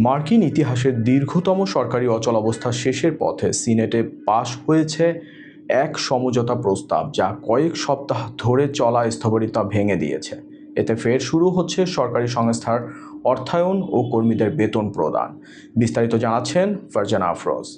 মার্কিন ইতিহাসের দীর্ঘতম সরকারি অচলাবস্থা শেষের পথে সিনেটে পাশ হয়েছে এক সমঝোতা প্রস্তাব, যা কয়েক সপ্তাহ ধরে চলা স্থবিরতা ভেঙে দিয়েছে। এতে ফের শুরু হচ্ছে সরকারি সংস্থার অর্থায়ন ও কর্মীদের বেতন প্রদান। বিস্তারিত জানাচ্ছেন ফারজানা আফরোজ।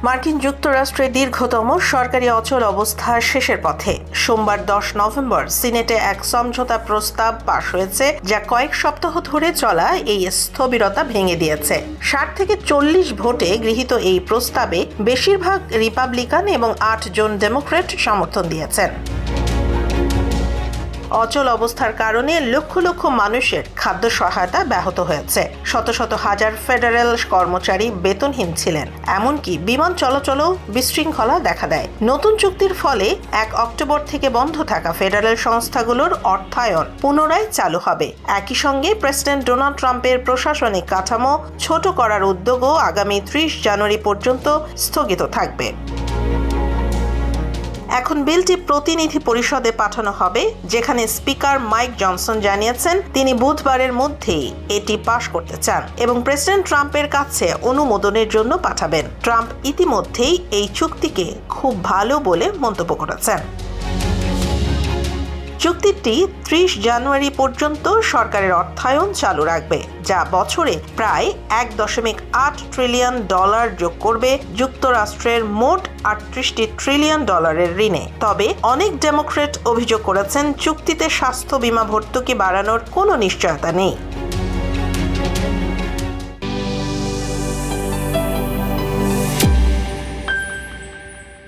মার্কিন যুক্তরাষ্ট্রে দীর্ঘতম সরকারি অচল অবস্থা শেষের পথে সোমবার 10 নভেম্বর সিনেটে এক সমঝোতা প্রস্তাব পাশ হয়েছে, যা কয়েক সপ্তাহ ধরে চলা এই স্থবিরতা ভেঙে দিয়েছে। 60 থেকে 40 ভোটে গৃহীত এই প্রস্তাবে বেশিরভাগ রিপাবলিকান এবং 8 জন ডেমোক্র্যাট সমর্থন দিয়েছেন। অচল অবস্থার কারণে লক্ষ লক্ষ মানুষের খাদ্য সহায়তা ব্যাহত হয়েছে। শত শত হাজার ফেডারেল কর্মচারী বেতনহীন ছিলেন। এমনকি বিমান চলাচলও বিশৃঙ্খলা দেখা দেয়। নতুন চুক্তির ফলে 1 অক্টোবর থেকে বন্ধ থাকা ফেডারেল সংস্থাগুলোর অর্থায়ন পুনরায় চালু হবে। একই সঙ্গে প্রেসিডেন্ট ডোনাল্ড ট্রাম্পের প্রশাসনিক কাঠামো ছোট করার উদ্যোগও আগামী 30 জানুয়ারি পর্যন্ত স্থগিত থাকবে। এখন বিলটি প্রতিনিধি পরিষদে পাঠানো হবে, যেখানে স্পিকার মাইক জনসন জানিয়েছেন তিনি বুধবারের মধ্যেই এটি পাশ করতে চান এবং প্রেসিডেন্ট ট্রাম্পের কাছে অনুমোদনের জন্য পাঠাবেন। ট্রাম্প ইতিমধ্যেই এই চুক্তিকে খুব ভালো বলে মন্তব্য করেছেন। চুক্তিটি 30 জানুয়ারি পর্যন্ত সরকারের অর্থায়ন চালু রাখবে, যা বছরে প্রায় $1.8 ট্রিলিয়ন যোগ করবে যুক্তরাষ্ট্রের মোট $38 ট্রিলিয়ন ঋণে। তবে অনেক ডেমোক্র্যাট অভিযোগ করেছেন চুক্তিতে স্বাস্থ্য বীমা ভর্তুকি বাড়ানোর কোনো নিশ্চয়তা নেই।